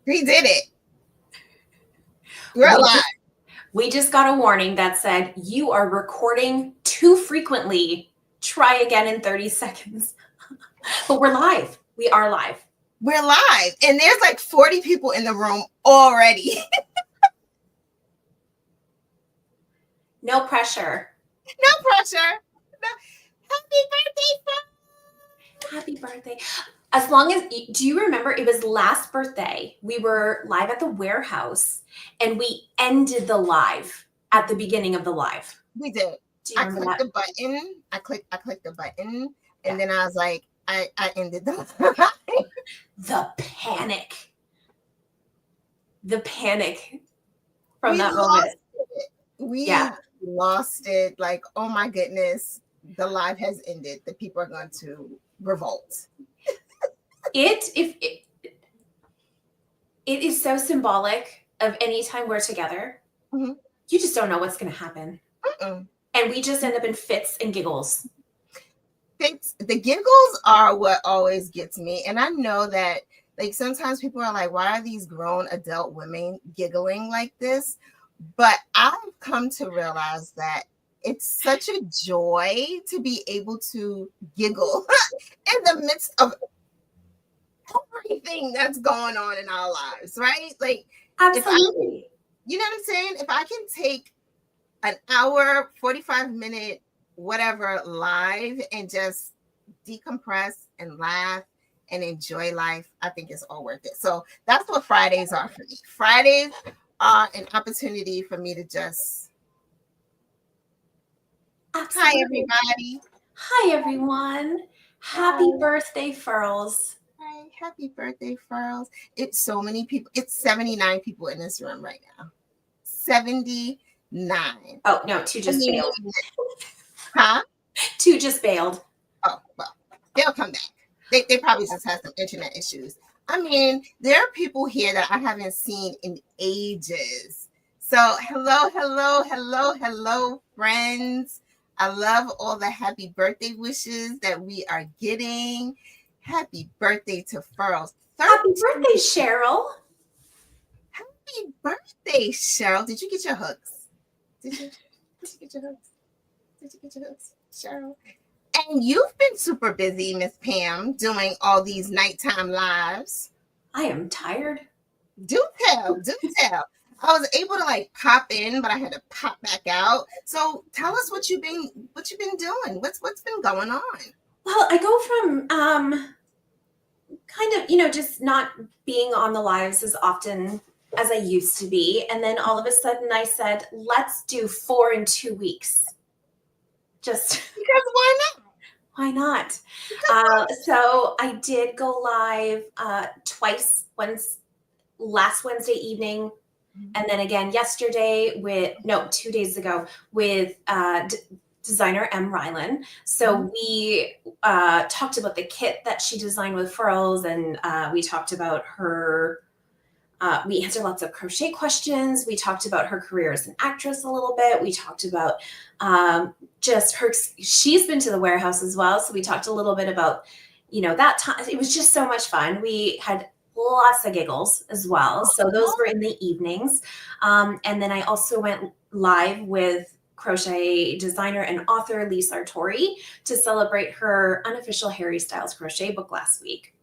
We did it. We're We alive. just, we just got a warning that said you are recording too frequently. Try again in 30 seconds. But we're live. We are live. We're live. And there's like 40 people in the room already. No pressure. No pressure. No. Happy birthday, Happy birthday. As long as, do you remember it was last birthday? We were live at the warehouse and we ended the live at the beginning of the live. we did. Do you I remember clicked that? the button. I clicked the button. Yeah. And then I was like, I ended the The panic. The panic from we that lost moment. it. We Yeah. lost it. Like, oh my goodness, the live has ended. The people are going to revolt. It is so symbolic of any time we're together. Mhm. You just don't know what's going to happen. Mm-mm. And we just end up in fits and giggles. The giggles are what always gets me. And I know that like sometimes people are like, why are these grown adult women giggling like this? But I've come to realize that it's such a joy to be able to giggle in the midst of everything that's going on in our lives, right? Like if I, Absolutely. you know what I'm saying? If I can take an hour, 45-minute, whatever live and just decompress and laugh and enjoy life, I think it's all worth it. So that's what Fridays are for me. Fridays are an opportunity for me to just, hi, Absolutely. everybody. Hi, everyone. Hi. Happy birthday, Furls. Hi. Happy birthday, Furls. It's so many people. It's 79 people in this room right now. 79. Oh, no, two I just mean, bailed. huh? Two just bailed. Oh, well, they'll come back. They probably just had some internet issues. I mean, there are people here that I haven't seen in ages. So, hello, friends. I love all the happy birthday wishes that we are getting. Happy birthday to Furls. Happy 13. birthday, Cheryl. Happy birthday, Cheryl. Did you get your hooks? Did you? Did you get your hooks? Did you get your hooks, Cheryl? And you've been super busy, Miss Pam, doing all these nighttime lives. I am tired. Do tell, do tell. I was able to like pop in, but I had to pop back out. So tell us what you've been doing. What's been going on? Well, I go from kind of, just not being on the lives as often as I used to be. And then all of a sudden I said, let's do 4 in 2 weeks. Just Because why not? why not? So I did go live twice, once last Wednesday evening, and then again yesterday 2 days ago with designer M. Rylan. So we talked about the kit that she designed with Furls, and we talked about her. We answered lots of crochet questions. We talked about her career as an actress a little bit. We talked about just her. She's been to the warehouse as well, so we talked a little bit about that time. It was just so much fun. We had lots of giggles as well. So those were in the evenings. And then I also went live with crochet designer and author Lee Sartori to celebrate her unofficial Harry Styles crochet book last week.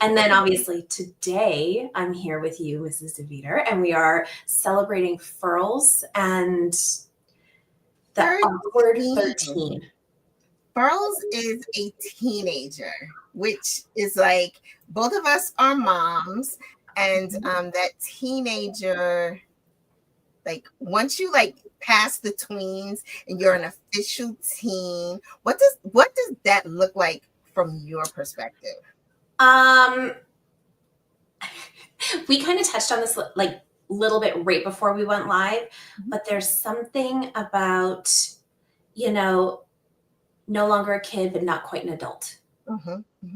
And then obviously today I'm here with you, Mrs. DeVeter, and we are celebrating Furls and the awkward 13. Furls is a teenager, which is like both of us are moms, and that teenager, like once you like pass the tweens and you're an official teen, what does that look like from your perspective? We kind of touched on this like little bit right before we went live, but there's something about, no longer a kid, but not quite an adult.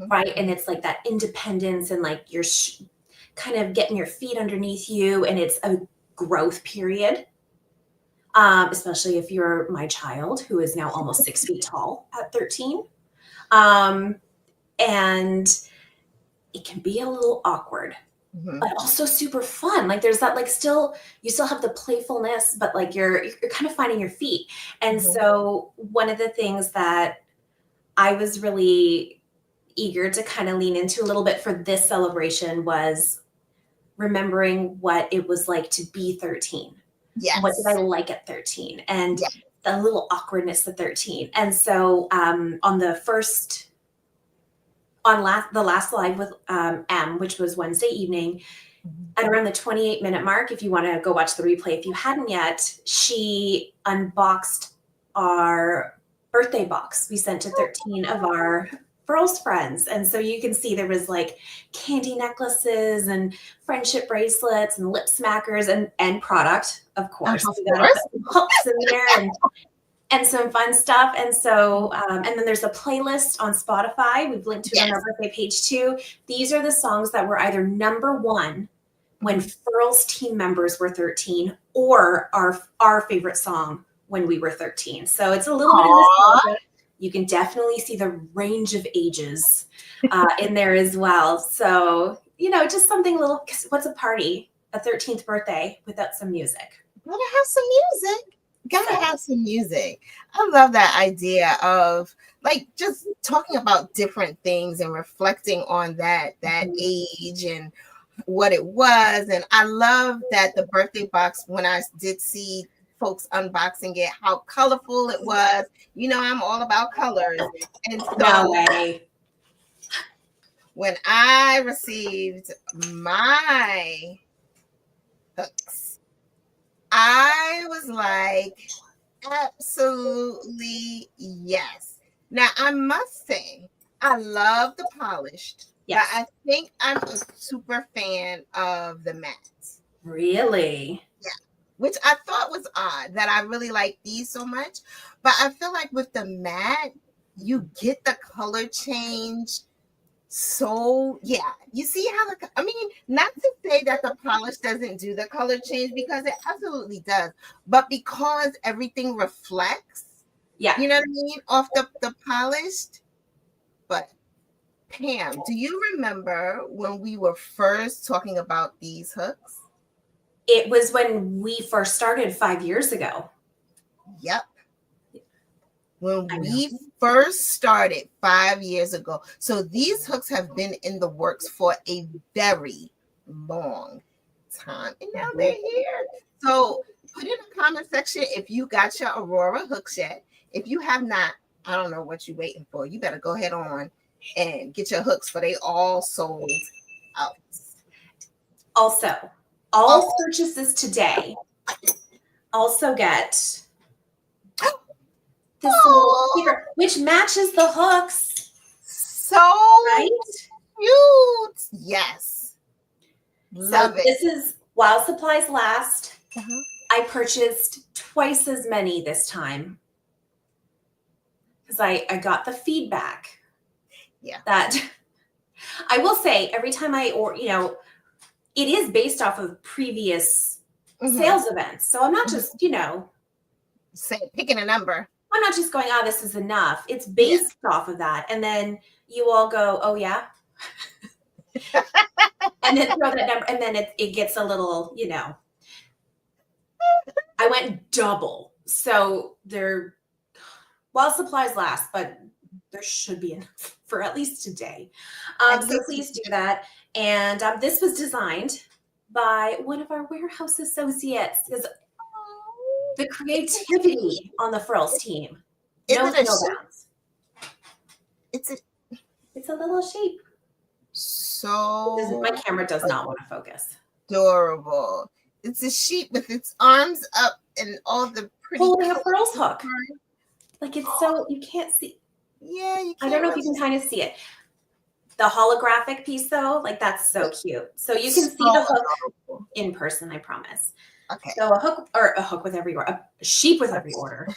Right. And it's like that independence and like you're kind of getting your feet underneath you. And it's a growth period, especially if you're my child, who is now almost 6 feet tall at 13. And it can be a little awkward. Mhm. but also super fun. Like there's that like still you still have the playfulness, but like you're kind of finding your feet. And Mhm. so one of the things that I was really eager to kind of lean into a little bit for this celebration was remembering what it was like to be 13. What did I Yes. like at 13? And Yeah. the little awkwardness at 13. And so on the first the last live with M, which was Wednesday evening, Mhm. at around the 28-minute mark, if you want to go watch the replay, if you hadn't yet, she unboxed our birthday box we sent to 13 of our Furls friends. And so you can see there was like candy necklaces and friendship bracelets and lip smackers and product, of course. Of We got to put course. some hooks in there and some fun stuff. And so, and then there's a playlist on Spotify. We've linked to it on our Yes. birthday page too. These are the songs that were either number one when Mhm. Furls team members were 13 or our favorite song when we were 13. So it's a little bit of Aw. nostalgia. You can definitely see the range of ages in there as well. So, just something little, 'cause what's a party, a 13th birthday without some music? Gotta have some music. Gotta So, have some music. I love that idea of like just talking about different things and reflecting on that mhm. age and what it was. And I love that the birthday box, when I did see folks unboxing it, how colorful it was. I'm all about colors. And No so way. when I received my hooks, I was like, absolutely yes. Now, I must say, I love the polished, but Yes. I think I'm a super fan of the mattes. Really? Yeah, which I thought was odd that I really like these so much. But I feel like with the matte, you get the color change. So yeah, you see how I mean, not to say that the polish doesn't do the color change because it absolutely does, but because everything reflects, Yeah. you know what I mean, off the polished. But Pam, do you remember when we were first talking about these hooks? It was when we first started 5 years ago. Yep. When I know. we first started 5 years ago. So these hooks have been in the works for a very long time. And now they're here. So put in the comment section if you got your Aurora hooks yet. If you have not, I don't know what you're waiting for. You better go ahead on and get your hooks, for they all sold out. Also, Oh, all purchases today also get this little oh, sticker, which matches the hooks, so right? cute. Yes. So Love it. this is while supplies last. Uh-huh. I purchased twice as many this time because I got the feedback Yeah. that I will say every time it is based off of previous Mm-hmm. sales events. So I'm not just, Say picking a number. I'm not just going, oh, this is enough. It's Yeah. based off of that. And then you all go, oh, yeah. And then throw that number. And then it gets a little, I went double. So while supplies last, but there should be enough for at least today. At So least please do that. And this was designed by one of our warehouse associates because the it's creativity on the Furls team is knows it a no sheep? bounds. It's a, It's a little sheep. My so camera does not want to focus. adorable. It's a sheep with its arms up and all the pretty Holding a colors. Furls hook. Like it's so, you can't see. Yeah, you I don't can't know if you really can kind of see it. The holographic piece though, like that's so cute. So you can so see the hook adorable. in person, I promise. Okay. So a hook with every order, a sheep with every order.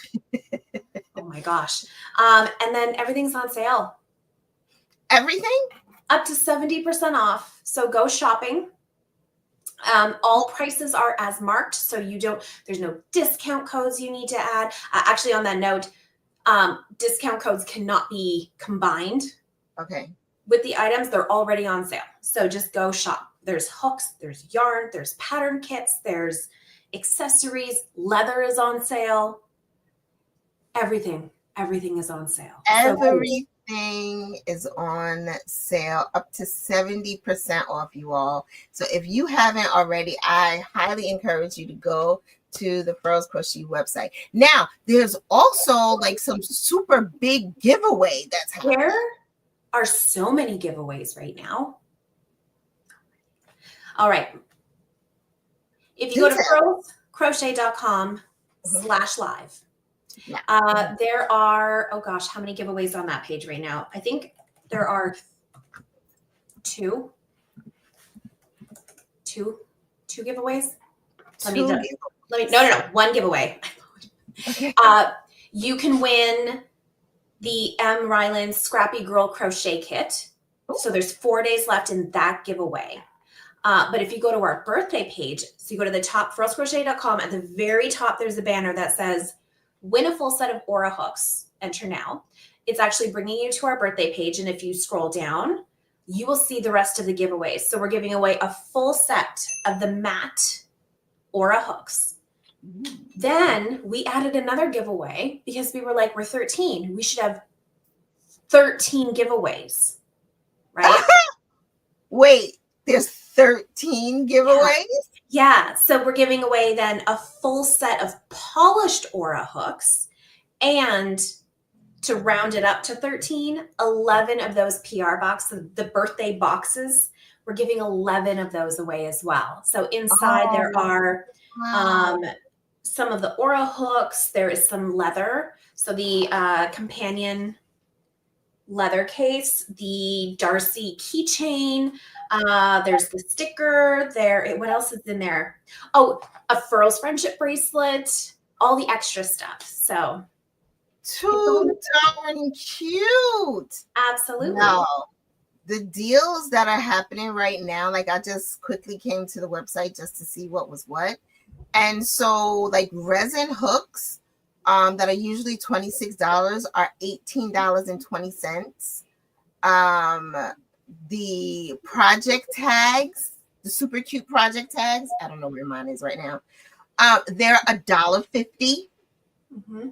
Oh my gosh. And then everything's on sale. Everything? Up to 70% off. So go shopping. All prices are as marked, so there's no discount codes you need to add. Actually, on that note, discount codes cannot be combined Okay. with the items. They're already on sale. So just go shop. There's hooks, there's yarn, there's pattern kits, there's accessories, leather is on sale. Everything is on sale. Everything is on sale, up to 70% off, you all. So if you haven't already, I highly encourage you to go to the Furls Crochet website. Now, there's also like some super big giveaway that's happening. There are so many giveaways right now. All right. If you go to furlscrochet.com/live, there are, oh gosh, how many giveaways on that page right now? I think there are two giveaways. No, one giveaway. Okay. You can win the M. Ryland Scrappy Girl Crochet Kit. So there's 4 days left in that giveaway. But if you go to our birthday page, so you go to the top, furlscrochet.com, at the very top, there's a banner that says, win a full set of Aura hooks, enter now. It's actually bringing you to our birthday page. And if you scroll down, you will see the rest of the giveaways. So we're giving away a full set of the matte Aura hooks. Then we added another giveaway because we were like, we're 13. We should have 13 giveaways, right? Wait, there's 13 giveaways? Yeah. So we're giving away then a full set of polished Aura hooks, and to round it up to 13, 11 of those PR boxes, the birthday boxes, we're giving 11 of those away as well. So inside there are some of the Aura hooks. There is some leather. So the companion leather case, the Darcy keychain, there's the sticker there. What else is in there? Oh, a Furls friendship bracelet, all the extra stuff. So too darn cute. Absolutely. No, the deals that are happening right now, like I just quickly came to the website just to see what was what. And so like resin hooks that are usually $26 are $18.20. The project tags, the super cute project tags, I don't know where mine is right now. They're $1.50. Mm-hmm.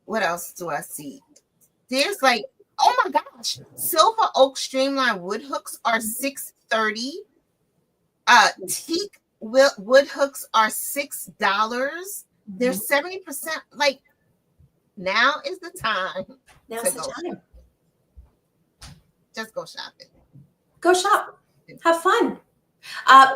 What else do I see? There's like, oh my gosh, silver oak streamline wood hooks are $6.30. Teak wood hooks are $6. They're 70%. Like, now is the time. Now's the time. Just go shopping. Go shop. Have fun.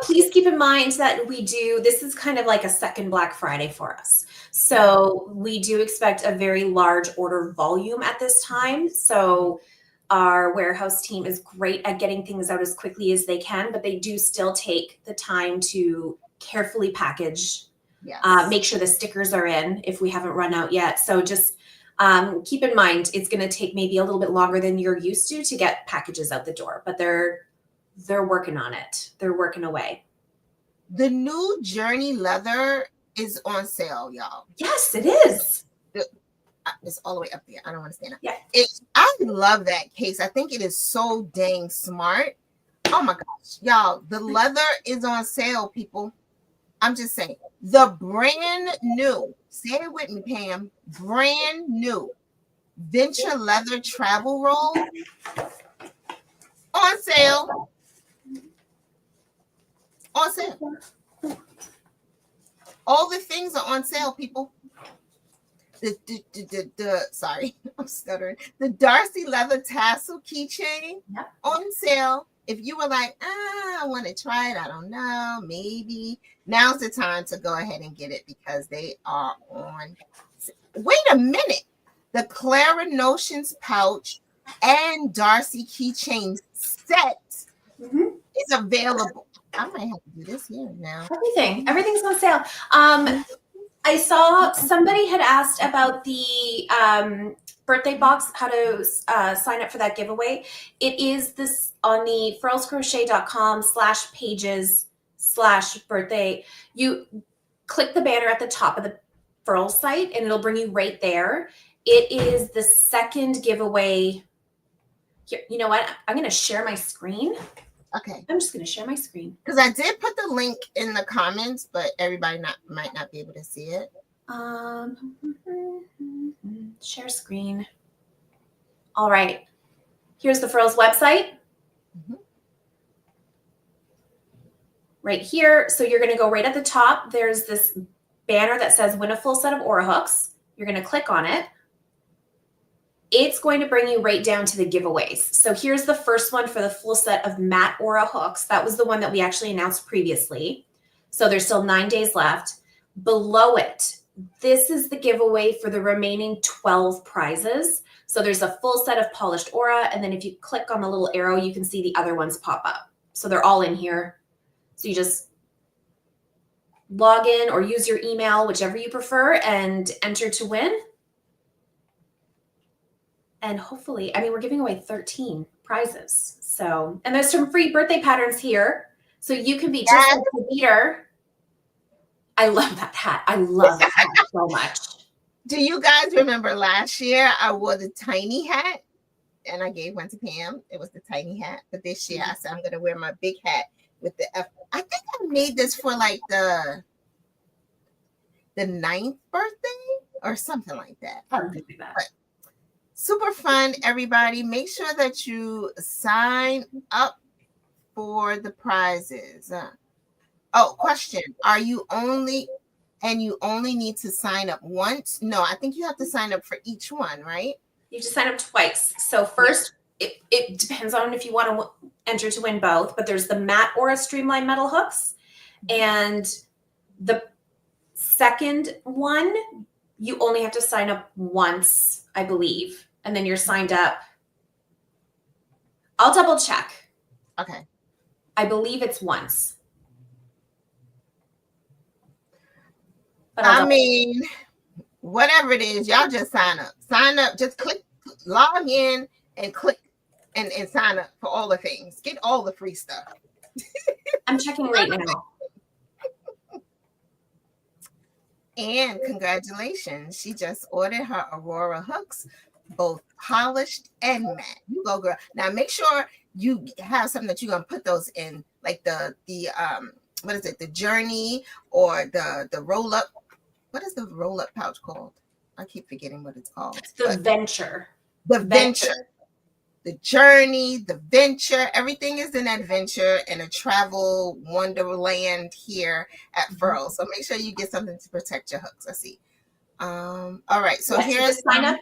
Please keep in mind that this is kind of like a second Black Friday for us. So we do expect a very large order volume at this time. So our warehouse team is great at getting things out as quickly as they can, but they do still take the time to carefully package, make sure the stickers are in if we haven't run out yet. So just keep in mind, it's going to take maybe a little bit longer than you're used to get packages out the door, but they're working on it. They're working away. The new Journey leather is on sale, y'all. Yes, it is. It's all the way up there. I don't want to stand up. Yeah. I love that case. I think it is so dang smart. Oh my gosh, y'all. The leather is on sale, people. I'm just saying. The brand new, say it with me, Pam, brand new Venture leather travel roll on sale. On sale. All the things are on sale, people. Sorry, I'm stuttering. The Darcy leather tassel keychain on sale. If you were like, I want to try it, I don't know, maybe now's the time to go ahead and get it because they are on. Wait a minute. The Clara Notions pouch and Darcy keychain set is available. I might have to do this here now. Everything's on sale. I saw somebody had asked about the birthday box, how to sign up for that giveaway. It is this on the furlscrochet.com/pages/birthday. You click the banner at the top of the Furls site and it'll bring you right there. It is the second giveaway. Here, you know what? I'm going to share my screen. Okay. I'm just going to share my screen. Because I did put the link in the comments, but everybody might not be able to see it. Share screen. All right. Here's the Furls website. Mhm. Right here. So you're going to go right at the top. There's this banner that says win a full set of Aura hooks. You're going to click on it. It's going to bring you right down to the giveaways. So here's the first one for the full set of matte Aura hooks. That was the one that we actually announced previously. So there's still 9 days left. Below it, this is the giveaway for the remaining 12 prizes. So there's a full set of polished Aura. And then if you click on the little arrow, you can see the other ones pop up. So they're all in here. So you just log in or use your email, whichever you prefer, and enter to win. And hopefully, I mean, we're giving away 13 prizes. So, and there's some free birthday patterns here. So you can be just like the leader. I love that hat. I love that hat so much. Do you guys remember last year I wore the tiny hat and I gave one to Pam? It was the tiny hat. But this year I said I'm going to wear my big hat with the F. I think I made this for like the 9th birthday or something like that. Something like that. But super fun, everybody. Make sure that you sign up for the prizes. Question. Are you only need to sign up once? No, I think you have to sign up for each one, right? You just sign up twice. So first, it depends on if you want to enter to win both, but there's the matte Aura Streamline metal hooks. And the second one, you only have to sign up once, I believe. And then you're signed up. I'll double check. Okay. I believe it's once. But I mean, whatever it is, y'all just sign up. Sign up. Just click, log in and click and sign up for all the things. Get all the free stuff. I'm checking right now. And congratulations. She just ordered her Aurora hooks, both polished and matte. You go, girl. Now make sure you have something that you're gonna put those in, like the what is it, the Journey or the roll up. What is the roll up pouch called? I keep forgetting what it's called. The Venture. The Venture. The Journey, the Venture, everything is an adventure and a travel wonderland here at Furls. So make sure you get something to protect your hooks. I see. All right. So here's sign up.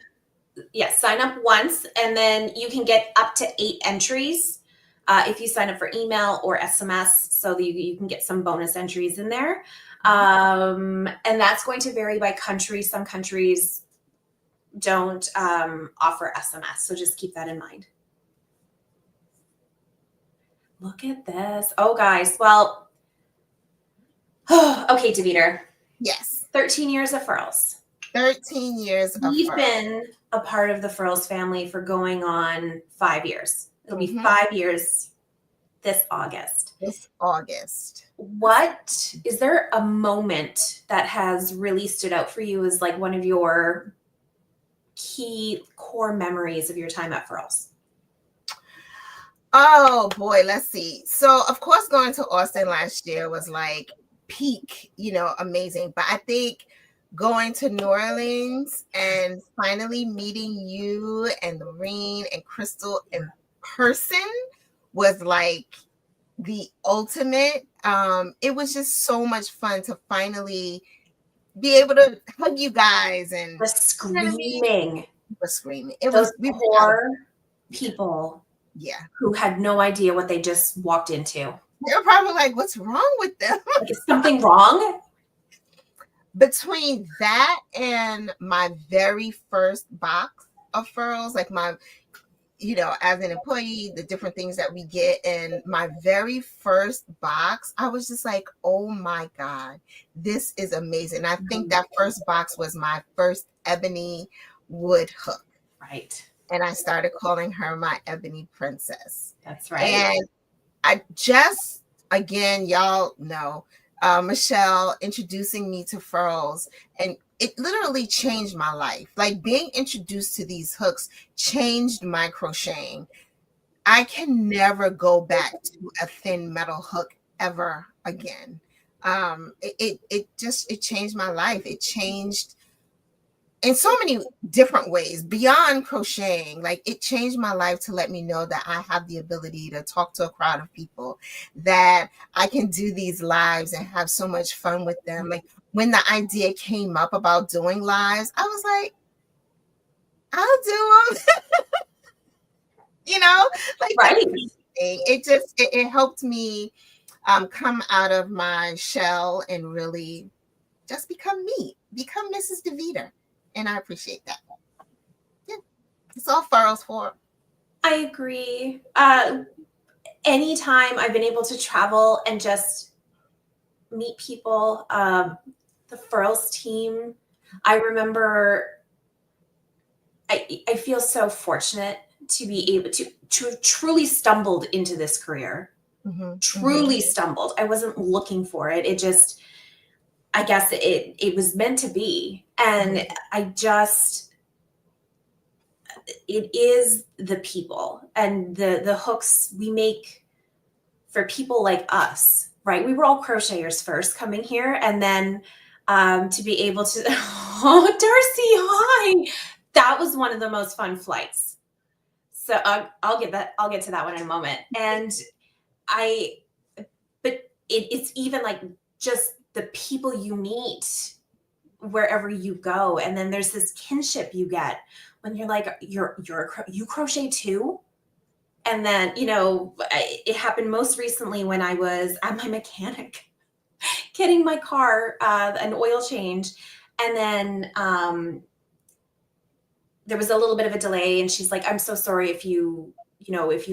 Yes, sign up once, and then you can get up to 8 entries if you sign up for email or SMS. So that you can get some bonus entries in there. And that's going to vary by country. Some countries don't offer SMS. So just keep that in mind. Look at this. Oh, guys. Well, okay, Davida. Yes. 13 years of Furls. 13 years of We've Furls. been a part of the Furls family for going on 5 years. It'll be 5 years this August. What is there a moment that has really stood out for you as like one of your key core memories of your time at Furls? Oh boy, let's see. So of course going to Austin last year was like peak, amazing. But I think going to New Orleans and finally meeting you and Lorene and Crystal in person was like the ultimate. It was just so much fun to finally be able to hug you guys and the screaming. It was poor people. Yeah. Who had no idea what they just walked into. They were probably like, what's wrong with them? Like, is something wrong? Between that and my very first box of Furls, like my, as an employee, the different things that we get, and my very first box, I was just like, oh my God, this is amazing. I think that first box was my first ebony wood hook. Right. And I started calling her my Ebony Princess. That's right. And I just, again, y'all know, Michelle introducing me to Furls, and it literally changed my life. Like being introduced to these hooks changed my crocheting. I can never go back to a thin metal hook ever again. It changed my life. It changed in so many different ways beyond crocheting. Like, it changed my life to let me know that I have the ability to talk to a crowd of people, that I can do these lives and have so much fun with them. Like, when the idea came up about doing lives, I was like, I'll do them. Like, that Right. thing. It helped me come out of my shell and really just become me, become Mrs. DeVita. And I appreciate that. Yeah, it's all Furls for. I agree. Anytime I've been able to travel and just meet people, the Furls team, I remember I feel so fortunate to be able to truly stumbled into this career. Mm-hmm, Truly stumbled. I wasn't looking for it. It just, I guess it was meant to be. And it is the people and the hooks we make for people like us, right? We were all crocheters first coming here, and then to be able to, oh, Darcy, hi. That was one of the most fun flights. So I'll get to that one in a moment. And but it's even like just the people you meet wherever you go, and then there's this kinship you get when you're like, you crochet too. And then, it happened most recently when I was at my mechanic getting my car an oil change. And then there was a little bit of a delay, and she's like, I'm so sorry if you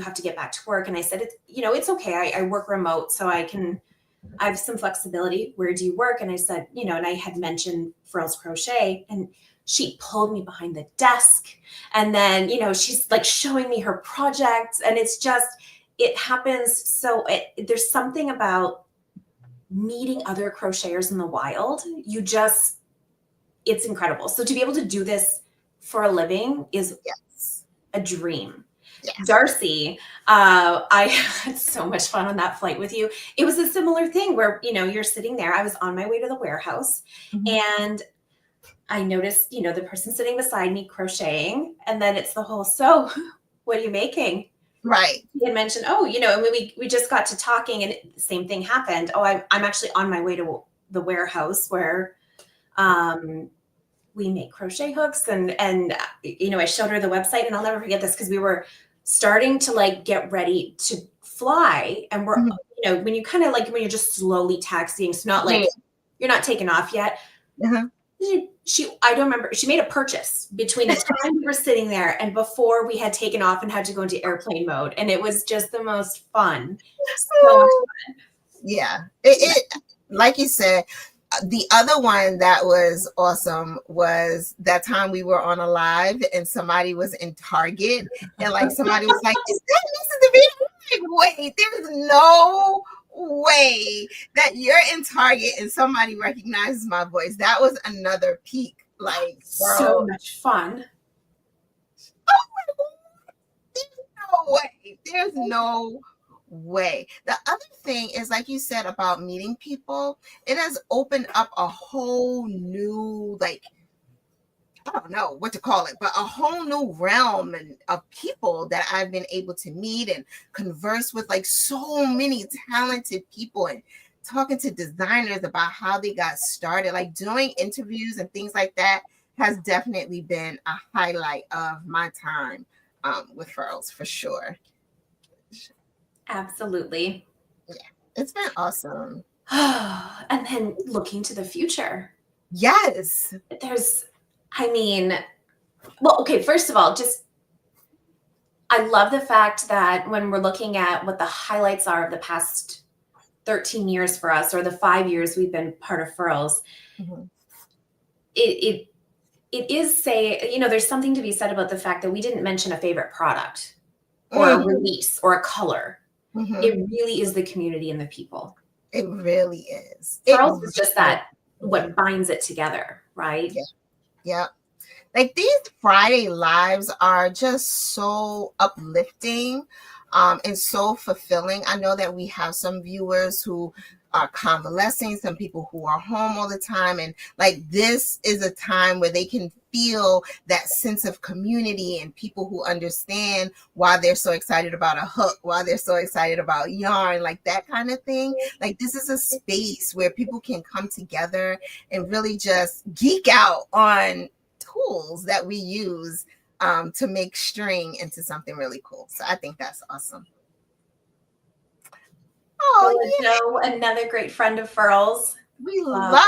have to get back to work. And I said, it's okay. I work remote, so I have some flexibility. Where do you work? And I said, and I had mentioned Furls Crochet, and she pulled me behind the desk. And then, she's like showing me her projects, and it's just, it happens. So there's something about meeting other crocheters in the wild. It's incredible. So to be able to do this for a living is a dream. Yes. Darcy, I had so much fun on that flight with you. It was a similar thing where, you're sitting there. I was on my way to the warehouse, and I noticed, the person sitting beside me crocheting, and then it's the whole, so what are you making? Right. He had mentioned, and we just got to talking, and the same thing happened. Oh, I'm actually on my way to the warehouse where we make crochet hooks, and I showed her the website, and I'll never forget this because we were starting to like get ready to fly, and we're when you kind of like when you're just slowly taxiing, it's not like you're not taking off yet. I don't remember, she made a purchase between the time we were sitting there and before we had taken off and had to go into airplane mode, and it was just the most fun. So much fun. Yeah, it like you said. The other one that was awesome was that time we were on a live and somebody was in Target, and like somebody was like, "Is that Mrs. DeVita?" Like, wait, there's no way that you're in Target and somebody recognizes my voice. That was another peak. Like, so much fun. Oh, there's no way. The other thing is, like you said about meeting people, it has opened up a whole new, like, I don't know what to call it, but a whole new realm of people that I've been able to meet and converse with, like so many talented people, and talking to designers about how they got started, like doing interviews and things like that has definitely been a highlight of my time with Furls, for sure. Absolutely. Yeah, it's been awesome. And then looking to the future. Yes. Well, okay, first of all, I love the fact that when we're looking at what the highlights are of the past 13 years for us, or the 5 years we've been part of Furls, it is there's something to be said about the fact that we didn't mention a favorite product or a release or a color. It really is the community and the people. It really is. Furls is just what binds it together, right? Yeah. Like, these Friday lives are just so uplifting. and so fulfilling. I know that we have some viewers who are convalescing, some people who are home all the time, and like this is a time where they can feel that sense of community and people who understand why they're so excited about a hook, why they're so excited about yarn, like that kind of thing. Like this is a space where people can come together and really just geek out on tools that we use to make string into something really cool. So I think that's awesome. Oh, yeah. Joe, another great friend of Furls. We love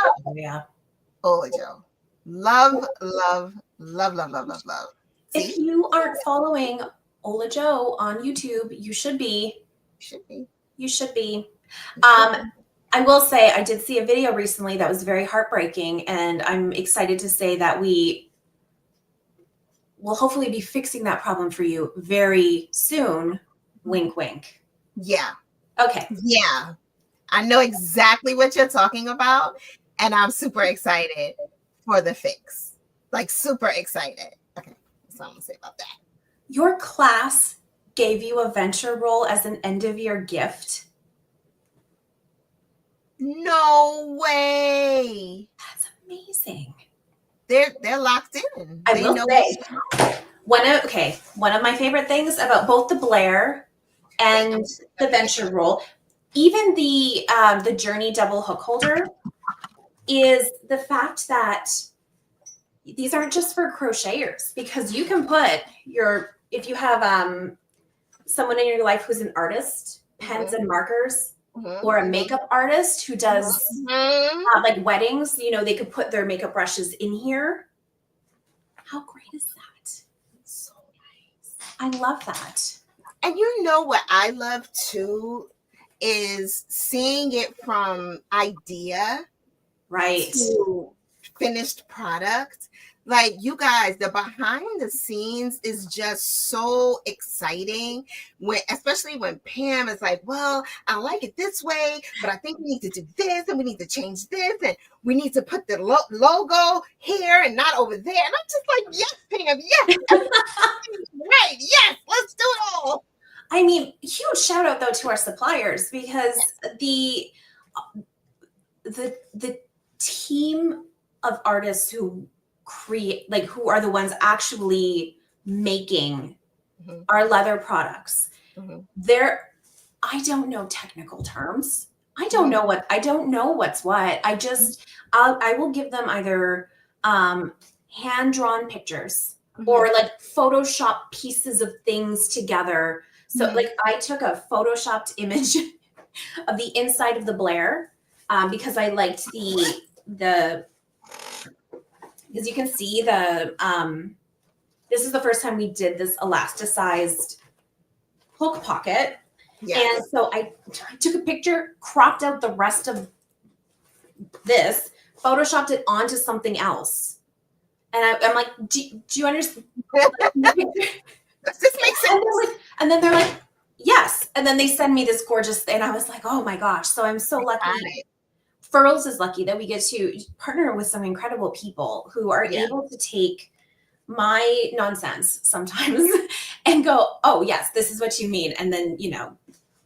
Ola Joe. Love, love, love, love, love, love, love. See? If you aren't following Ola Joe on YouTube, you should be. You should be. I will say I did see a video recently that was very heartbreaking, and I'm excited to say that we will hopefully be fixing that problem for you very soon. Wink, wink. Yeah. Okay. Yeah. I know exactly what you're talking about, and I'm super excited for the fix. Like super excited. Okay. That's all I'm gonna say about that. Your class gave you a venture roll as an end of year gift. No way. That's amazing. They're locked in. I will say one of my favorite things about both the Blair and the venture roll, even the Journey double hook holder, is the fact that these aren't just for crocheters, because you can put if you have someone in your life who's an artist, pens and markers, or a makeup artist who does like weddings, they could put their makeup brushes in here. How great is that? So nice. I love that. And you know what I love too is seeing it from idea to finished product. Like you guys, the behind the scenes is just so exciting, especially when Pam is like, well, I like it this way, but I think we need to do this and we need to change this and we need to put the logo here and not over there. And I'm just like, yes, Pam, yes. Right, yes, let's do it all. I mean, huge shout out though to our suppliers, because the team of artists who create, like who are the ones actually making our leather products. I don't know technical terms. I don't know what's what. I will give them either hand-drawn pictures or like Photoshop pieces of things together. So like I took a Photoshopped image of the inside of the Blair because I liked the because you can see this is the first time we did this elasticized hook pocket. Yes. And so I took a picture, cropped out the rest of this, Photoshopped it onto something else. And I'm like, do you understand? Does this make sense? And then they're like, yes. And then they send me this gorgeous thing. And I was like, oh my gosh. So I'm so lucky. Furls is lucky that we get to partner with some incredible people who are able to take my nonsense sometimes and go, oh yes, this is what you mean. And then,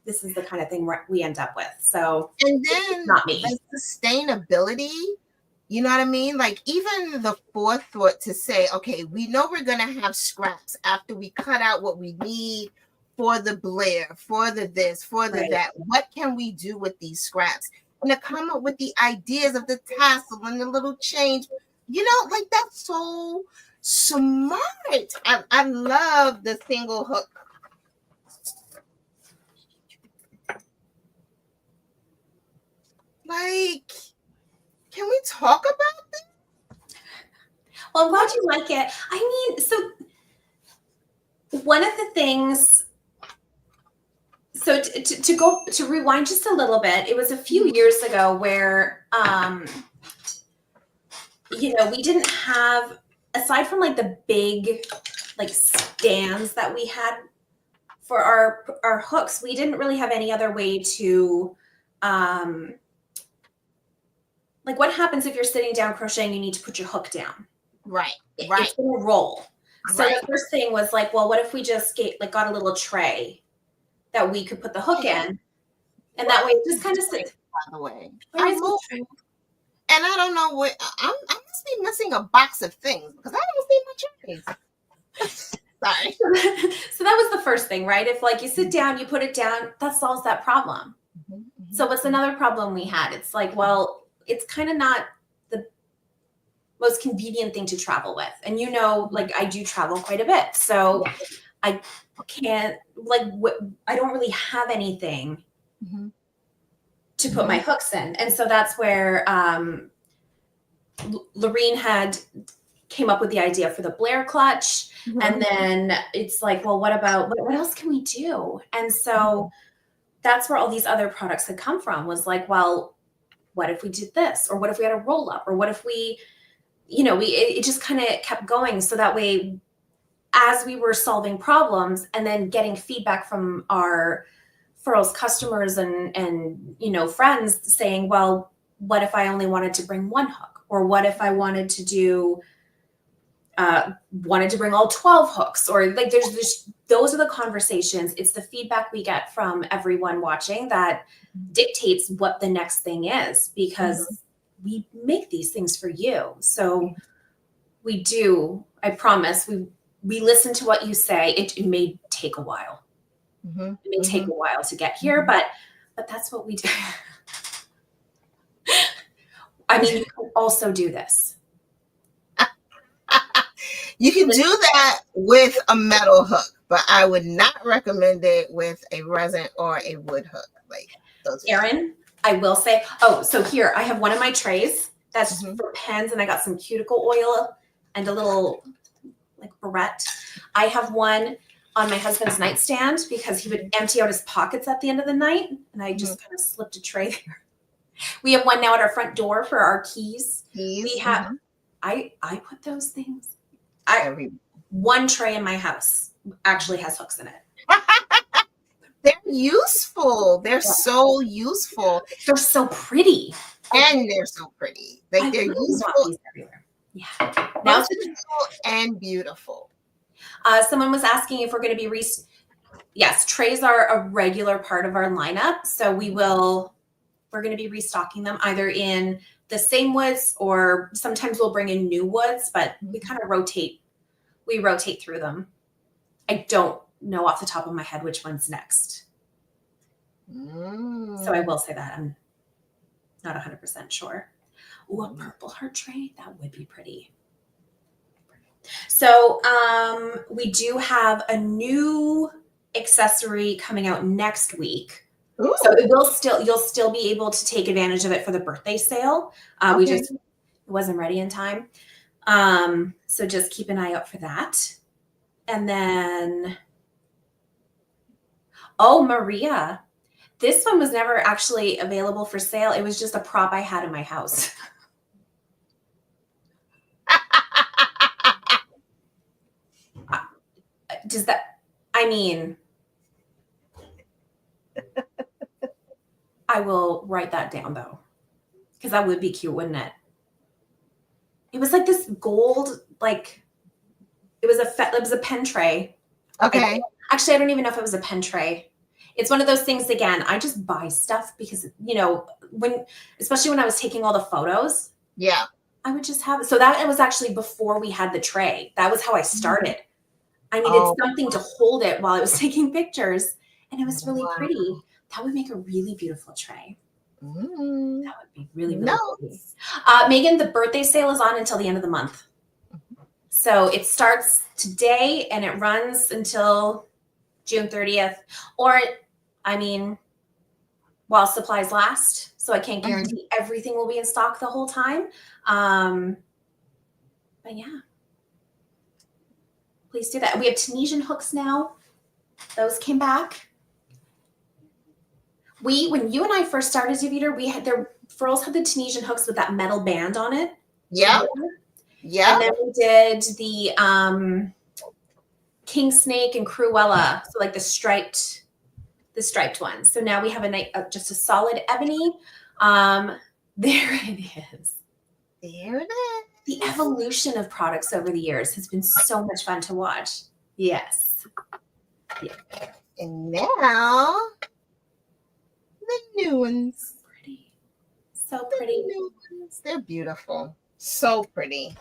this is the kind of thing we end up with. So, and then not me. The sustainability, you know what I mean? Like even the forethought to say, okay, we know we're going to have scraps after we cut out what we need for the Blair, for the this, for the that. What can we do with these scraps? And to come up with the ideas of the tassel and the little change, like that's so smart. I love the single hook. Like, can we talk about this? Well, I'm glad you like it. I mean, so one of the things, so to rewind just a little bit, it was a few years ago where, we didn't have, aside from like the big like stands that we had for our hooks, we didn't really have any other way to, like what happens if you're sitting down crocheting, you need to put your hook down. Right. It's going to roll. So the first thing was like, well, what if we just got a little tray that we could put the hook in. And that way it just kind of sits. By the way, Where is moved, the tray? and I don't know what I must be missing a box of things because I don't see my trays. Sorry. So that was the first thing, right? If like you sit down, you put it down, that solves that problem. So what's another problem we had? It's like, well, it's kind of not the most convenient thing to travel with. And you know, like I do travel quite a bit. So I can't, like, I don't really have anything to put my hooks in. And so that's where Lorene came up with the idea for the Blair clutch. And then it's like, well, what else can we do? And so that's where all these other products had come from, was like, well, what if we did this? Or what if we had a roll up? Or what if we, it just kind of kept going. So that way, as we were solving problems and then getting feedback from our Furls customers and friends saying, well, what if I only wanted to bring one hook? Or what if I wanted to bring all 12 hooks? Or like those are the conversations. It's the feedback we get from everyone watching that dictates what the next thing is, because we make these things for you. So we do, I promise, we listen to what you say. It may take a while. It may take a while to get here, but that's what we do. I mean, you can also do this. You can do that with a metal hook, but I would not recommend it with a resin or a wood hook. Like those. Erin, I will say, so here I have one of my trays that's for pens, and I got some cuticle oil and a little like barrette. I have one on my husband's nightstand because he would empty out his pockets at the end of the night, and I just kind of slipped a tray there. We have one now at our front door for our keys. We have, I put those things. One tray in my house actually has hooks in it. They're useful. They're so useful. They're so pretty. And they're so pretty. Like they're useful everywhere. Yeah. Now it's useful and beautiful. Someone was asking if we're going to be yes, trays are a regular part of our lineup. So we're going to be restocking them either in the same woods, or sometimes we'll bring in new woods, but we kind of rotate through them. I don't know off the top of my head which one's next. So I will say that I'm not 100% sure. Ooh, a purple heart tray, that would be pretty. So we do have a new accessory coming out next week. Ooh. So you'll still be able to take advantage of it for the birthday sale. We just wasn't ready in time. So just keep an eye out for that. And then, Maria, this one was never actually available for sale. It was just a prop I had in my house. I will write that down though, because that would be cute, wouldn't it? It was like this gold, like it was a pen tray. Okay. Actually, I don't even know if it was a pen tray. It's one of those things, again, I just buy stuff because, especially when I was taking all the photos. Yeah. I would just have it. So that was actually before we had the tray. That was how I started. I needed something to hold it while I was taking pictures, and it was really pretty. That would make a really beautiful tray. That would be really, really pretty. Megan, the birthday sale is on until the end of the month. So it starts today and it runs until June 30th. Or, while supplies last. So I can't guarantee everything will be in stock the whole time. But yeah. Please do that. We have Tunisian hooks now. Those came back. When you and I first started, Davida, Furls had the Tunisian hooks with that metal band on it. Yeah. Yeah. And then we did the King Snake and Cruella. So like the striped ones. So now we have just a solid ebony. There it is. There it is. The evolution of products over the years has been so much fun to watch. Yes. Yeah. And now the new ones. Pretty. So pretty. The new ones. They're beautiful. So pretty.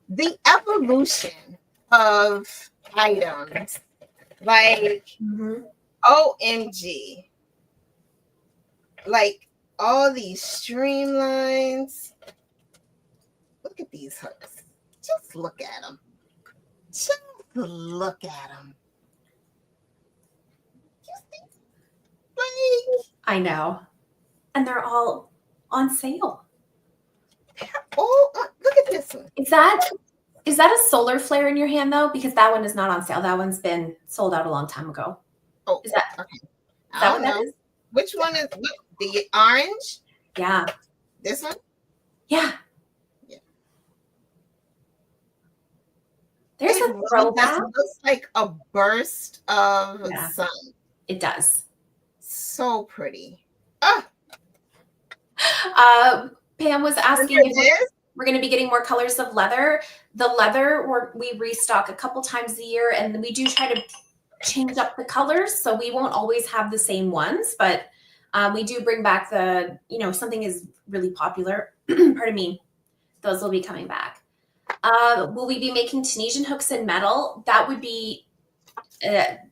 The evolution of items. Like, OMG. Like, all these streamlines. Look at these hooks. Just look at them. Just look at them. Like, I know. And they're all on sale. oh, look at this one. Is that a solar flare in your hand though? Because that one is not on sale. That one's been sold out a long time ago. Oh, is that okay? Is that what that is? Which one is the orange? Yeah. This one? Yeah. Yeah. There's a throwback. It looks like a burst of sun. It does. So pretty. Pam was asking if we're going to be getting more colors of leather. The leather we restock a couple times a year, and we do try to change up the colors, so we won't always have the same ones, but we do bring back the, something is really popular. Pardon me. Those will be coming back. Will we be making Tunisian hooks in metal? That would be, that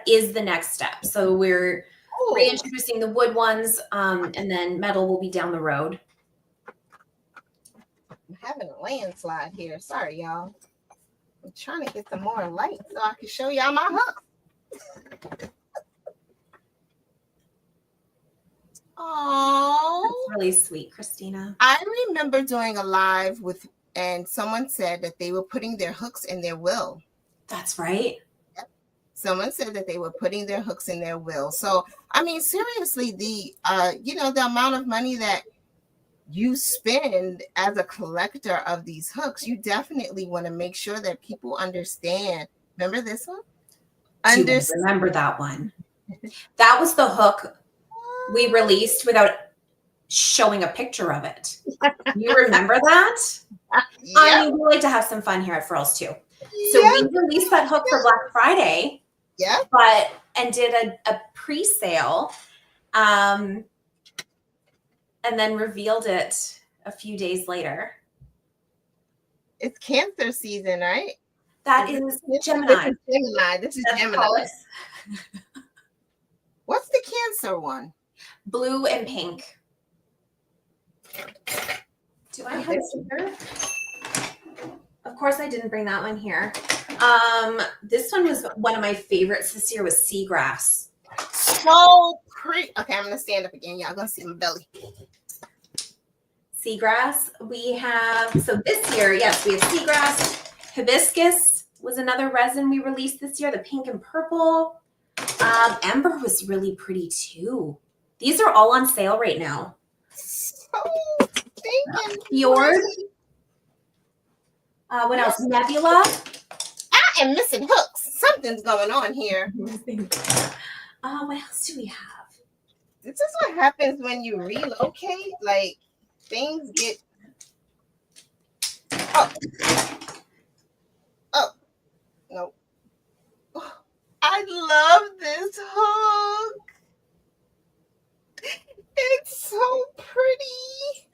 is the next step. So we're reintroducing the wood ones, and then metal will be down the road. I'm having a landslide here. Sorry, y'all. I'm trying to get some more light so I can show y'all my hooks. Oh, that's really sweet, Christina. I remember doing a live and someone said that they were putting their hooks in their will. That's right. Yep. Someone said that they were putting their hooks in their will. So, I mean, seriously, the amount of money that you spend as a collector of these hooks, you definitely want to make sure that people understand. Remember this one? Remember that one. That was the hook we released without showing a picture of it. You remember that? Yep. I mean, we like to have some fun here at Furls too. So we released that hook for Black Friday. Yeah. And did a pre-sale. And then revealed it a few days later. It's Cancer season, right? That is Gemini. This is Gemini. What's the Cancer one? Blue and pink. Do I have it here? Of course, I didn't bring that one here. This one was one of my favorites this year. Was Seagrass. So pretty. Okay, I'm gonna stand up again. Y'all gonna see my belly. Seagrass. We have, so this year, yes, we have Seagrass. Hibiscus was another resin we released this year, the pink and purple. Ember was really pretty too. These are all on sale right now. So thinking. Fjord. What else? Nebula. I am missing hooks. Something's going on here. What else do we have? This is what happens when you relocate. Like, things get. Oh, no. I love this hook. It's so pretty.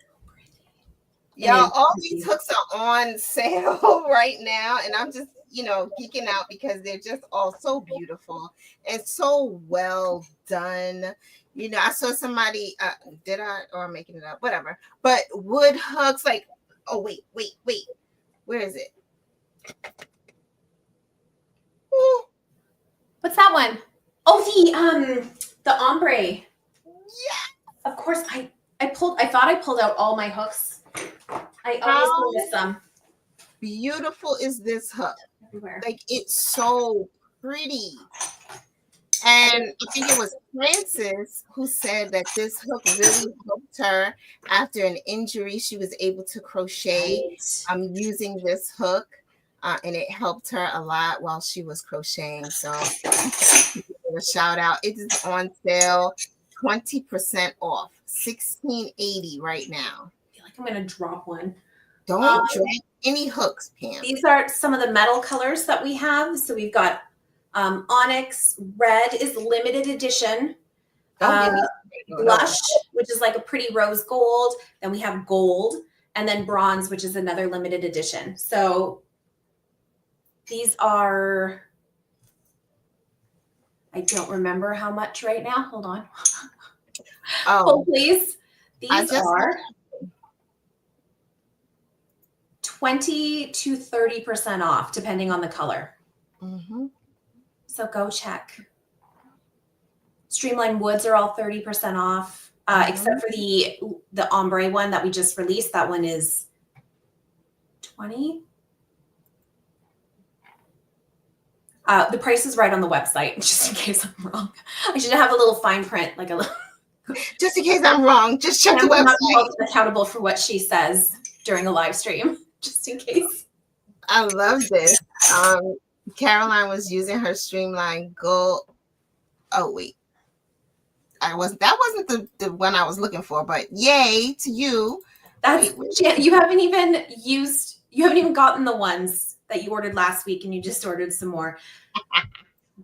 Y'all, all these hooks are on sale right now, and I'm just, geeking out because they're just all so beautiful and so well done. I saw somebody, did I, or I'm making it up, whatever, but wood hooks, like, oh, wait, where is it? Ooh. What's that one? Oh, the ombre. Yeah. Of course, I thought I pulled out all my hooks. I always miss some. Beautiful is this hook. Everywhere. Like, it's so pretty. And I think it was Frances who said that this hook really helped her after an injury. She was able to crochet using this hook, and it helped her a lot while she was crocheting. So a shout out. It is on sale, 20% off, $16.80 right now. I feel like I'm going to drop one. Don't drop any hooks, Pam. These are some of the metal colors that we have. So we've got Onyx red is limited edition. Don't give me Blush, which is like a pretty rose gold. Then we have gold, and then bronze, which is another limited edition. So these are, I don't remember how much right now. Hold on. Hold, please. These are 20 to 30% off, depending on the color. So go check. Streamline Woods are all 30% off, except for the ombre one that we just released. That one is 20. The price is right on the website, just in case I'm wrong. I should have a little fine print, like a little. Just in case I'm wrong, just check the website. I'm not accountable for what she says during a live stream, just in case. I love this. Caroline was using her Streamline Gold. Oh wait, that wasn't the one I was looking for. But yay to you! You haven't even gotten the ones that you ordered last week, and you just ordered some more.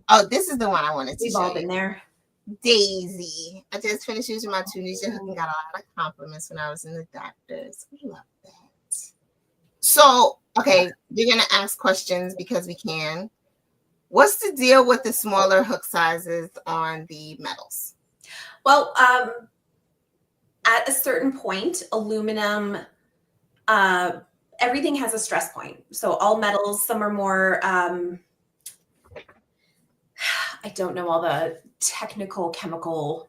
Oh, this is the one I wanted to show you. We've all been there. Daisy. I just finished using my Tunisia hook and got a lot of compliments when I was in the doctor's. I love that. So, okay, we're going to ask questions because we can. What's the deal with the smaller hook sizes on the metals? Well, at a certain point, aluminum, everything has a stress point. So all metals, some are more, I don't know all the technical chemical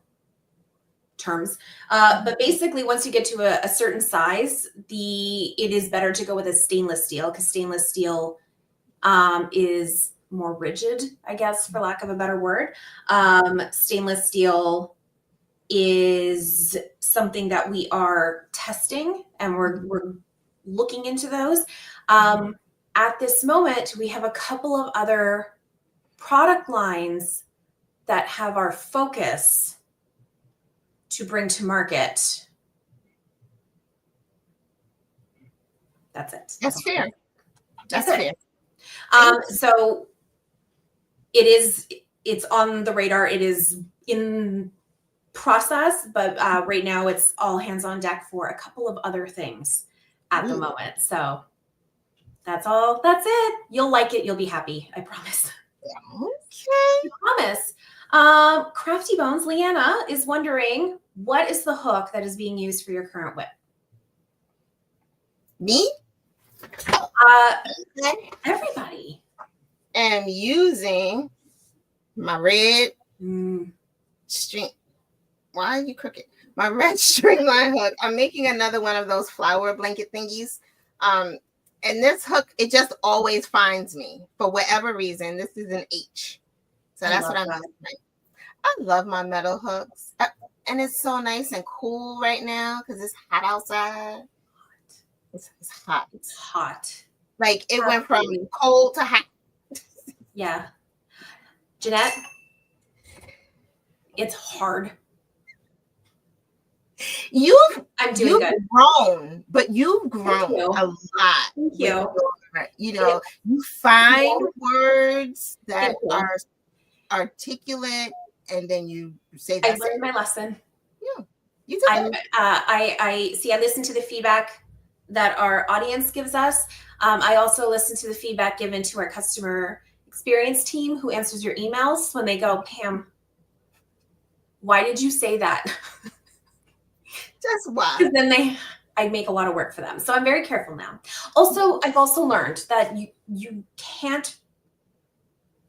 terms, but basically once you get to a certain size, it is better to go with a stainless steel, because stainless steel is more rigid, I guess, for lack of a better word. Stainless steel is something that we are testing, and we're looking into those. At this moment, we have a couple of other product lines that have our focus to bring to market. That's it. That's fair. That's fair. So it's on the radar. It is in process, but right now it's all hands on deck for a couple of other things at the moment. So that's all. That's it. You'll like it. You'll be happy. I promise. Okay. I promise. Crafty Bones, Leanna is wondering, what is the hook that is being used for your current whip? Me? Everybody. Am using my red string. Why are you crooked? My red Streamline hook. I'm making another one of those flower blanket thingies. And this hook, it just always finds me for whatever reason. This is an H. So that's what I'm using. I love my metal hooks. And it's so nice and cool right now because it's hot outside. It's hot. It's hot. Like it went from cold to hot. Yeah. Jeanette, it's hard. I'm doing good. Grown, but you've grown a lot. Thank you. You know, you find words that are articulate, and then you say that. I learned my lesson. Yeah, you did. I see. I listen to the feedback that our audience gives us. I also listen to the feedback given to our customer experience team, who answers your emails when they go, Pam, why did you say that? Just why? Because then I make a lot of work for them. So I'm very careful now. Also, I've also learned that you can't,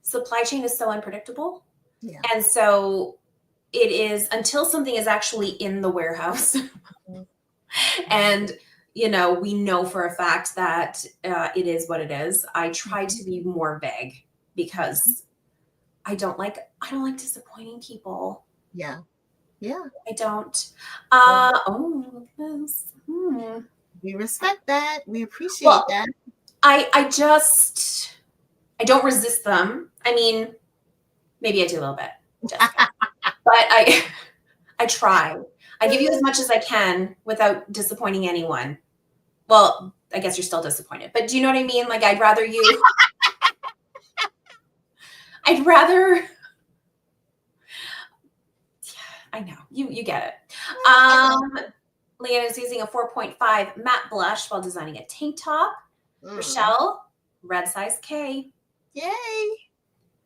supply chain is so unpredictable. Yeah. And so it is until something is actually in the warehouse. And, you know, we know for a fact that it is what it is. I try to be more vague because I don't like disappointing people. Yeah. Yeah. I don't. We respect that. We appreciate that. I don't resist them. I mean, maybe I do a little bit, Jessica. But I try. I give you as much as I can without disappointing anyone. Well, I guess you're still disappointed, but do you know what I mean? Like, I'd rather you I'd rather. I know you get it. Leanne is using a 4.5 matte blush while designing a tank top. Rochelle, red size K. Yay.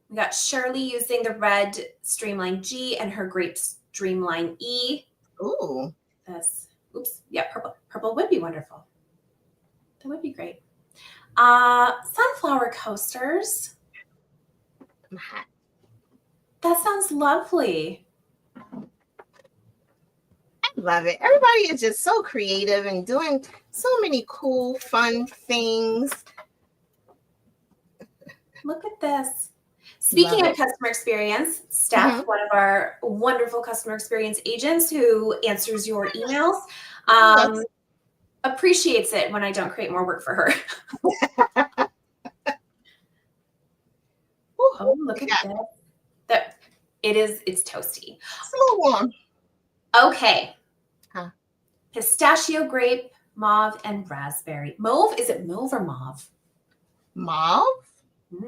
We got Shirley using the red Streamline G and her grape Streamline E. Ooh. Yeah, purple. Purple would be wonderful. That would be great. Sunflower coasters. I'm hot. That sounds lovely. I love it. Everybody is just so creative and doing so many cool, fun things. Look at this. Speaking of customer experience, Steph, one of our wonderful customer experience agents who answers your emails, appreciates it when I don't create more work for her. Oh, look at this. It's toasty. It's a little warm. Okay. Pistachio, grape, mauve, and raspberry. Mauve? Is it mauve or mauve? Mauve?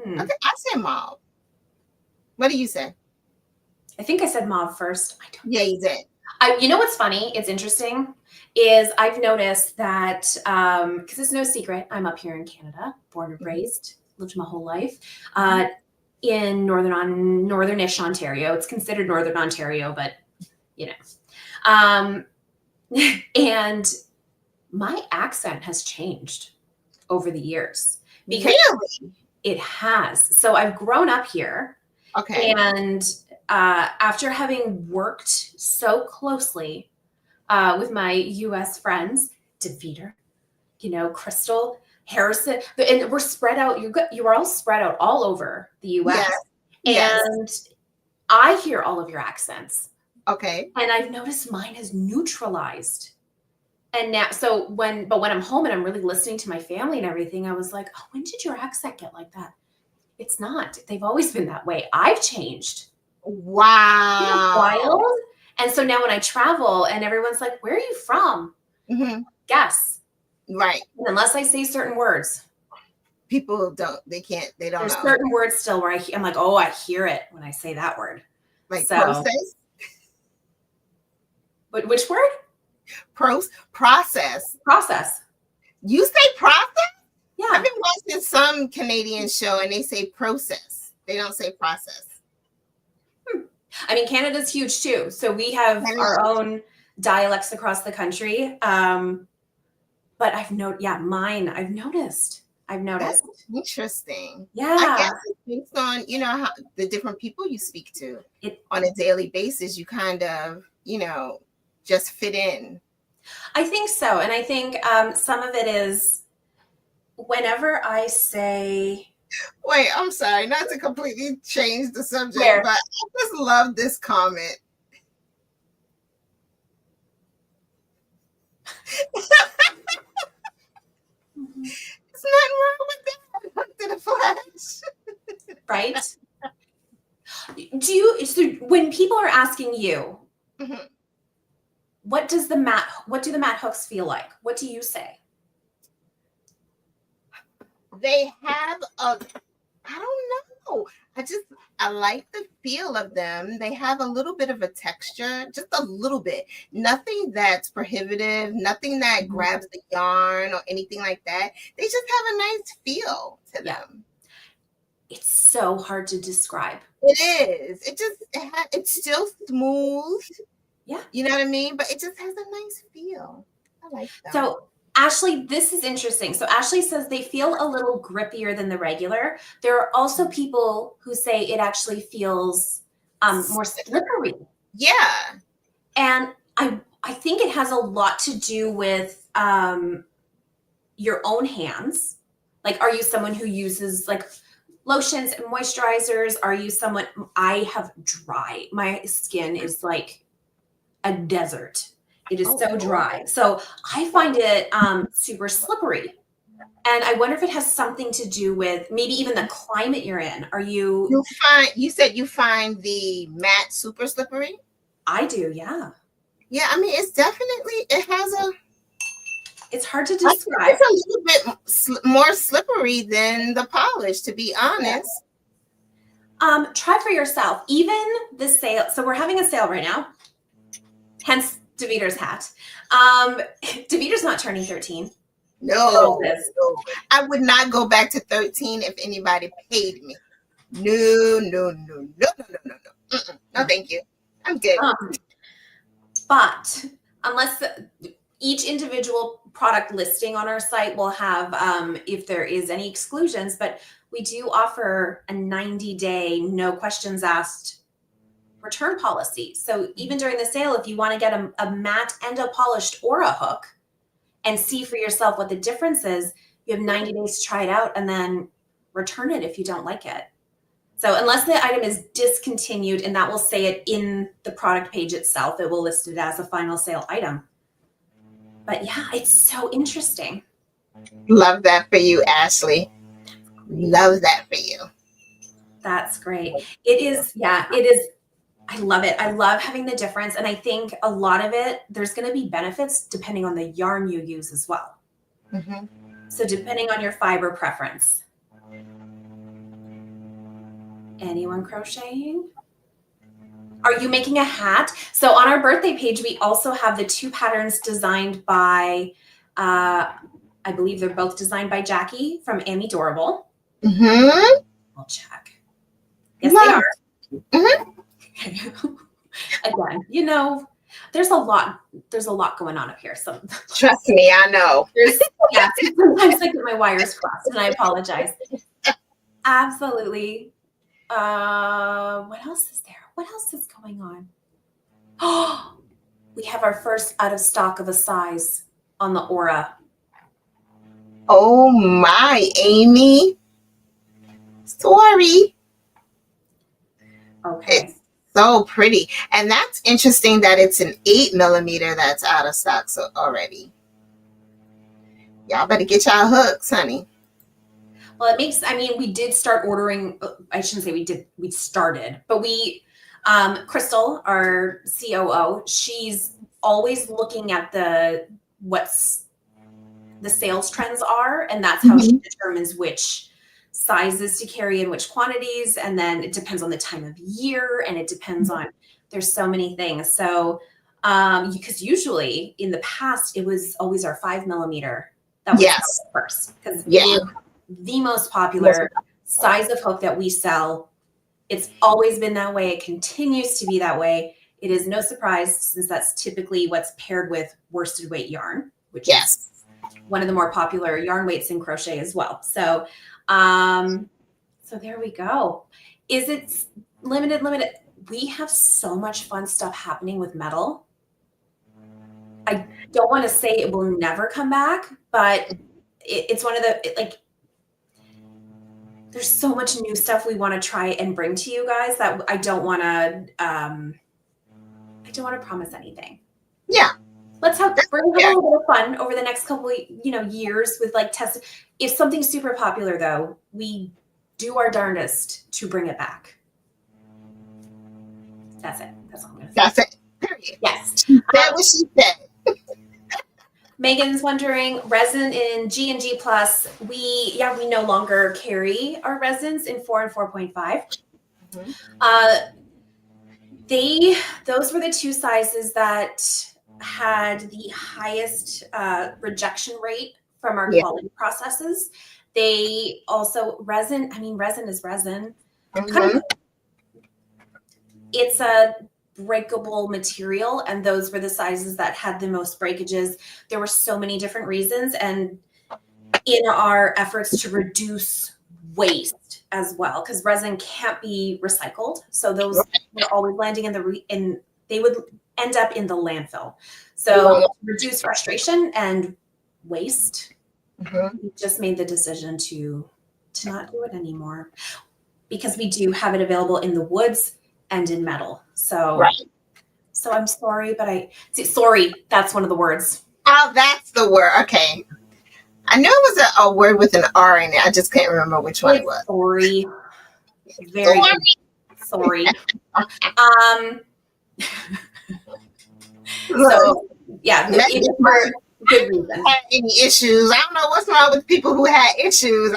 I say mauve. What do you say? I think I said mauve first. Yeah, you did. You know what's funny? It's interesting is I've noticed that because it's no secret, I'm up here in Canada, born and raised, lived my whole life in northern-ish Ontario. It's considered Northern Ontario, but you know. And my accent has changed over the years because it has. So I've grown up here. Okay. And after having worked so closely with my U.S. friends, Devita, Crystal, Harrison, and we're spread out. You are all spread out all over the U.S. And I hear all of your accents. Okay. And I've noticed mine has neutralized. And now, when I'm home and I'm really listening to my family and everything, I was like, oh, when did your accent get like that? It's not. They've always been that way. I've changed. Wow. Wild. And so now when I travel and everyone's like, where are you from? Guess. Right. And unless I say certain words. People don't know. There's certain words still where I'm like, oh, I hear it when I say that word. Like process? Which word? Process. Process. You say process? Yeah. I've been watching some Canadian show and they say process. They don't say process. I mean, Canada's huge too. So we have our own dialects across the country. But I've noticed. That's interesting. Yeah. I guess it's based on, how the different people you speak to on a daily basis, you kind of, just fit in. I think so. And I think some of it is whenever I say... Wait, I'm sorry, not to completely change the subject, but I just love this comment. There's nothing wrong with that. Hooked in a flash. Right? So when people are asking you, what do the matte hooks feel like? What do you say? They have I don't know. I like the feel of them. They have a little bit of a texture, just a little bit. Nothing that's prohibitive, nothing that grabs the yarn or anything like that. They just have a nice feel to them. It's so hard to describe. It is. It's still smooth. Yeah. You know what I mean? But it just has a nice feel. I like that. So Ashley, this is interesting. So Ashley says they feel a little grippier than the regular. There are also people who say it actually feels more slippery. Yeah. And I think it has a lot to do with your own hands. Like, are you someone who uses like lotions and moisturizers? Are you someone... I have dry. My skin is like a desert. It is so dry. So I find it super slippery. And I wonder if it has something to do with maybe even the climate you're in. You said you find the matte super slippery? I do, yeah. Yeah, I mean, it's hard to describe. It's a little bit more slippery than the polish, to be honest. Try for yourself. Even the sale. So we're having a sale right now. Hence Davita's hat. Davita's not turning 13. No, I would not go back to 13 if anybody paid me. No. No, thank you. I'm good. But unless each individual product listing on our site will have, if there is any exclusions, but we do offer a 90-day, no questions asked return policy. So even during the sale, if you want to get a matte and a polished Aura hook and see for yourself what the difference is, you have 90 days to try it out and then return it if you don't like it. So unless the item is discontinued, and that will say it in the product page itself, it will list it as a final sale item. But yeah, it's so interesting. Love that for you, Ashley. Love that for you. That's great. It is. I love it. I love having the difference. And I think a lot of it, there's going to be benefits depending on the yarn you use as well. Mm-hmm. So depending on your fiber preference. Anyone crocheting? Are you making a hat? So on our birthday page, we also have the 2 patterns designed by, I believe they're both designed by Jackie from Amy Dorable. Mm-hmm. I'll check. Yes, they are. Mm-hmm. Again, there's a lot going on up here. So trust me, I know. Sometimes I get my wires crossed and I apologize. Absolutely. What else is there? What else is going on? Oh, we have our first out of stock of a size on the Aura. Oh my, Amy. Sorry. Okay. It's so pretty. And that's interesting that it's an 8mm that's out of stock already. Y'all better get y'all hooks, honey. Well, we did start ordering. I shouldn't say we started, but Crystal, our COO, she's always looking at what's the sales trends are. And that's how she determines which sizes to carry in which quantities. And then it depends on the time of year, and it depends on, there's so many things. So, because usually in the past, it was always our 5mm that was first, because the most popular size of hook that we sell. It's always been that way. It continues to be that way. It is no surprise, since that's typically what's paired with worsted weight yarn, which is one of the more popular yarn weights in crochet as well. So, so there we go. Is it limited? We have so much fun stuff happening with metal. I don't want to say it will never come back, but it's one of the, there's so much new stuff we want to try and bring to you guys that I don't want to promise anything. Yeah. We're gonna have a little bit of fun over the next couple of, years with testing. If something's super popular though, we do our darndest to bring it back. That's it. That's all I'm gonna say. That's it. Period. Yes. That what she said. Megan's wondering, resin in G and G plus. We no longer carry our resins in 4 and 4.5. Those were the 2 sizes that had the highest rejection rate from our quality processes. They also resin is resin. It's a breakable material, and those were the sizes that had the most breakages. There were so many different reasons, and in our efforts to reduce waste as well, because resin can't be recycled, so those were always landing in they would end up in the landfill. So to reduce frustration and waste, we just made the decision to not do it anymore, because we do have it available in the woods and in metal. So, so I'm sorry, but sorry, that's one of the words. Oh, that's the word. Okay. I knew it was a word with an R in it. I just can't remember which one it was. Sorry. Very sorry. So yeah, for good reason. Had any issues? I don't know what's wrong with people who had issues.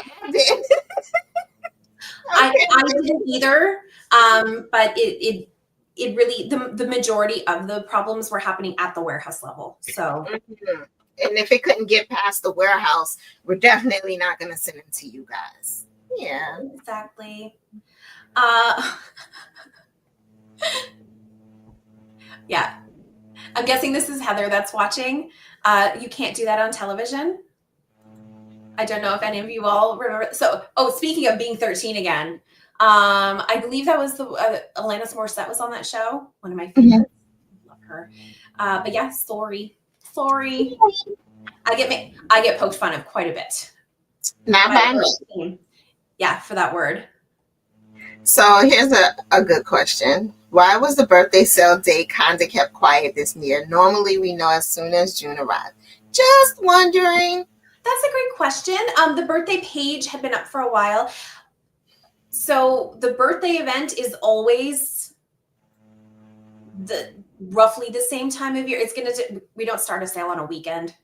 I I didn't either. But it really, the majority of the problems were happening at the warehouse level. So, and if it couldn't get past the warehouse, we're definitely not going to send them to you guys. Yeah, exactly. Yeah, I'm guessing this is Heather that's watching. You can't do that on television. I don't know if any of you all remember. So, speaking of being 13 again, I believe that was the Alanis Morissette was on that show. One of my favorites. Love her. But yeah, sorry. I get poked fun of quite a bit. not by me. Yeah, for that word. So here's a good question. Why was the birthday sale date kind of kept quiet this year? Normally we know as soon as June arrived. Just wondering. That's a great question. The birthday page had been up for a while. So the birthday event is always roughly the same time of year. We don't start a sale on a weekend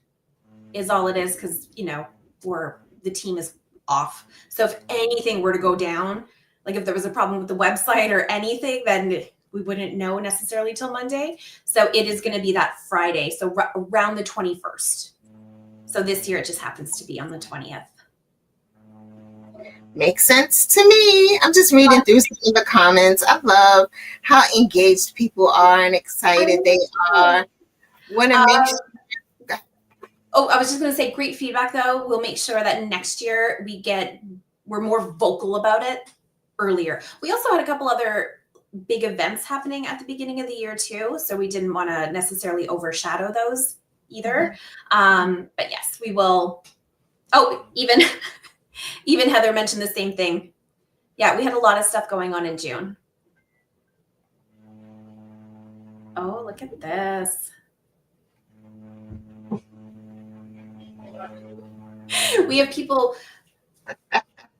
is all it is. Cause the team is off. So if anything were to go down, like if there was a problem with the website or anything, then we wouldn't know necessarily till Monday. So it is going to be that Friday. So around the 21st. So this year it just happens to be on the 20th. Makes sense to me. I'm just reading through some of the comments. I love how engaged people are and excited they are. Want to make sure. I was just going to say, great feedback though. We'll make sure that next year we're more vocal about it earlier. We also had a couple other big events happening at the beginning of the year too. So we didn't want to necessarily overshadow those either. But yes, we will. Oh, even Heather mentioned the same thing. Yeah, we had a lot of stuff going on in June. Oh, look at this. We have people,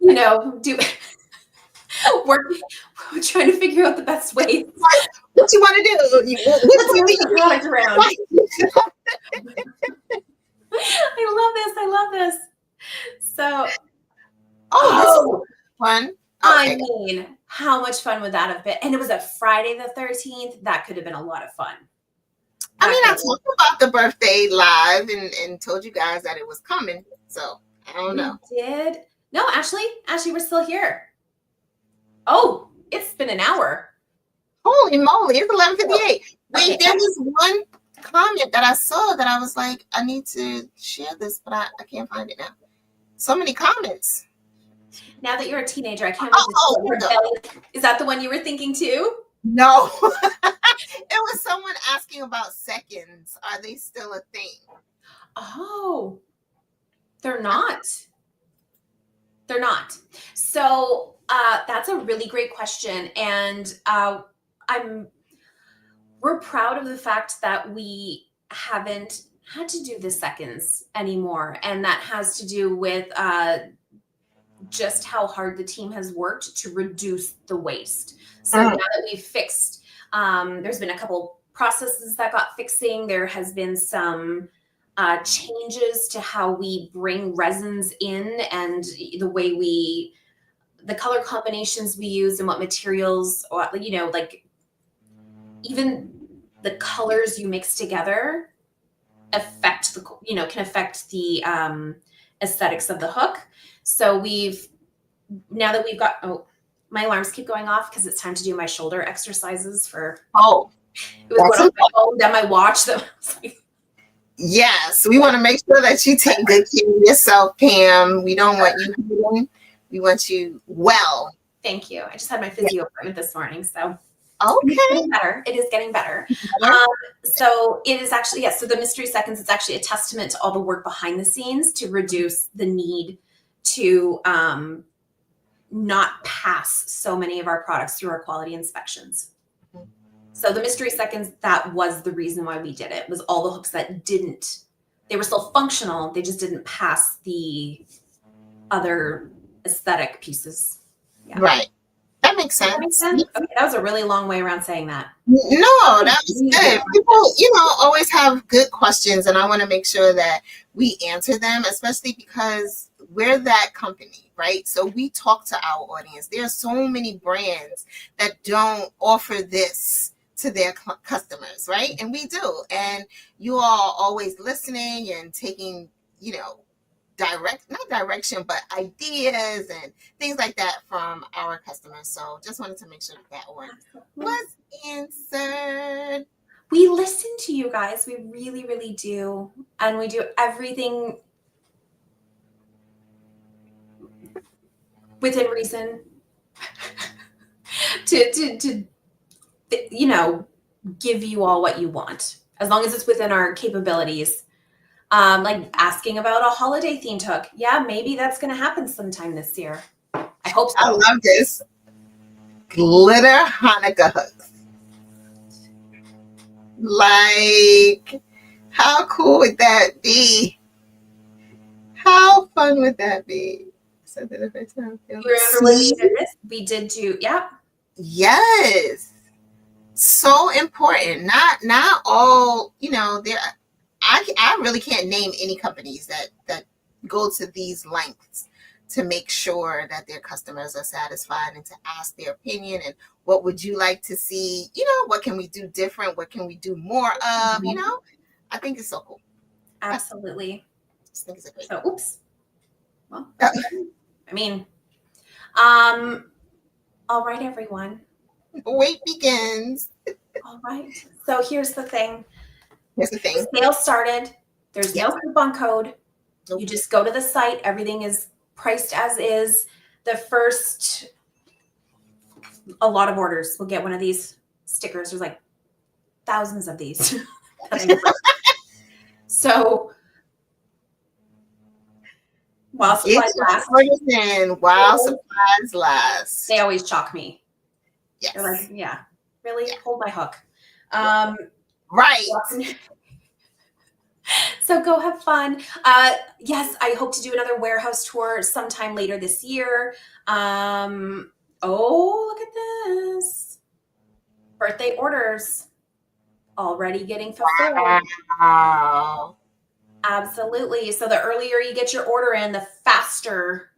we're trying to figure out the best way. What you want to do? Let's move the product around. I love this. So, this is fun. Okay. I mean, how much fun would that have been? And it was a Friday the 13th. That could have been a lot of fun. I talked about the birthday live and told you guys that it was coming. So I don't know. You did? No, Ashley, we're still here. Oh, it's been an hour. Holy moly, it's 11:58. Wait, there was one comment that I saw that I was like, I need to share this, but I can't find it now. So many comments. Now that you're a teenager, I can't wait. Is that the one you were thinking too? No. It was someone asking about seconds. Are they still a thing? Oh, they're not. So that's a really great question. And we're proud of the fact that we haven't had to do the seconds anymore. And that has to do with just how hard the team has worked to reduce the waste. So now that we've fixed, there's been a couple processes that got fixing. There has been some changes to how we bring resins in and the way the color combinations we use and what materials, or like even the colors you mix together can affect the aesthetics of the hook. So now that we've got, my alarms keep going off because it's time to do my shoulder exercises it was going off my phone, then my watch. Yes, we want to make sure that you take good care of yourself, Pam. We don't want you hurting. We want you well. Thank you. I just had my physio appointment this morning, so okay. It is getting better. So it is actually, so the Mystery Seconds, it's actually a testament to all the work behind the scenes to reduce the need to not pass so many of our products through our quality inspections. So the Mystery Seconds, that was the reason why we did it, was all the hooks that they were still functional, they just didn't pass the other aesthetic pieces. Yeah. Right. That makes sense. Okay, that was a really long way around saying that. No, that was good. People, always have good questions, and I want to make sure that we answer them, especially because we're that company, right? So we talk to our audience. There are so many brands that don't offer this to their customers, right? And we do. And you all always listening and taking, not direction, but ideas and things like that from our customers. So just wanted to make sure that one was answered. We listen to you guys. We really, really do. And we do everything within reason to give you all what you want, as long as it's within our capabilities. Like asking about a holiday themed hook. Yeah, maybe that's going to happen sometime this year. I hope so. I love this. Glitter Hanukkah hooks. Like, how cool would that be? How fun would that be? So the first time. You remember when we did this? We did do, yeah. Yes. So important. Not all, there. I really can't name any companies that go to these lengths to make sure that their customers are satisfied and to ask their opinion and what would you like to see? What can we do different? What can we do more of? I think it's so cool. Absolutely. I just think it's a great. So, oops. Well, I mean, all right, everyone. Wait begins. All right. So here's the thing. Here's the thing. Sale started. There's no coupon code. Nope. You just go to the site. Everything is priced as is. The first, a lot of orders will get one of these stickers. There's like thousands of these. So while supplies last. While supplies last. They always shock me. Yes. They're like, yeah, really? Yeah. Hold my hook. Right. So go have fun. Yes, I hope to do another warehouse tour sometime later this year. Oh, look at this. Birthday orders already getting fulfilled. Wow. Absolutely. So the earlier you get your order in, the faster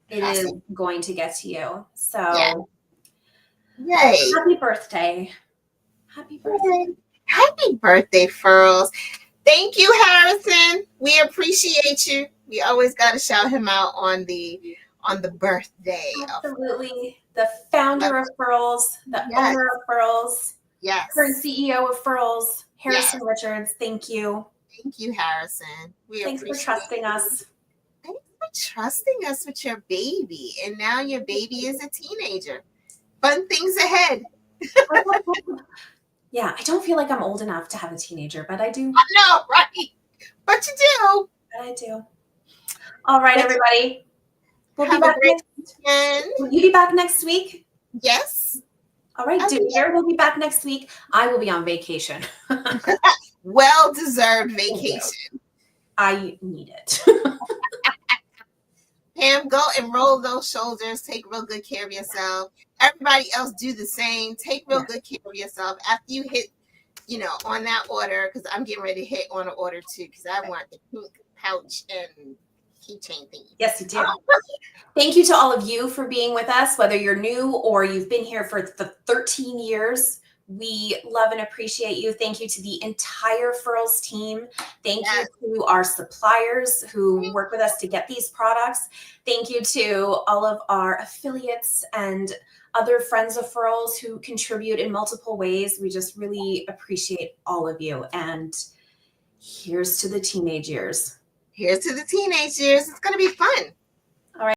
it is going to get to you. So yay. Happy birthday. Happy birthday. Happy birthday, Furls. Thank you, Harrison. We appreciate you. We always got to shout him out on the birthday. Absolutely. The founder of Furls, the owner of Furls, current CEO of Furls, Harrison Richards. Thank you. Thank you, Harrison. Thanks for trusting us. Thanks for trusting us with your baby. And now your baby is a teenager. Fun things ahead. Yeah, I don't feel like I'm old enough to have a teenager, but I do. I know, right? But you do. But I do. All right, everybody. We'll be back Will you be back next week? Yes. All right, dear. We'll be back next week. I will be on vacation. Well-deserved vacation. I need it. Pam, go and roll those shoulders. Take real good care of yourself. Everybody else do the same. Take real good care of yourself. After you hit, on that order, because I'm getting ready to hit on an order too, because I want the pink pouch and keychain thing. Yes, you do. Thank you to all of you for being with us, whether you're new or you've been here for the 13 years. We love and appreciate you. Thank you to the entire Furls team. Thank you to our suppliers who work with us to get these products. Thank you to all of our affiliates and other friends of Furls who contribute in multiple ways. We just really appreciate all of you. And here's to the teenage years. Here's to the teenage years. It's going to be fun.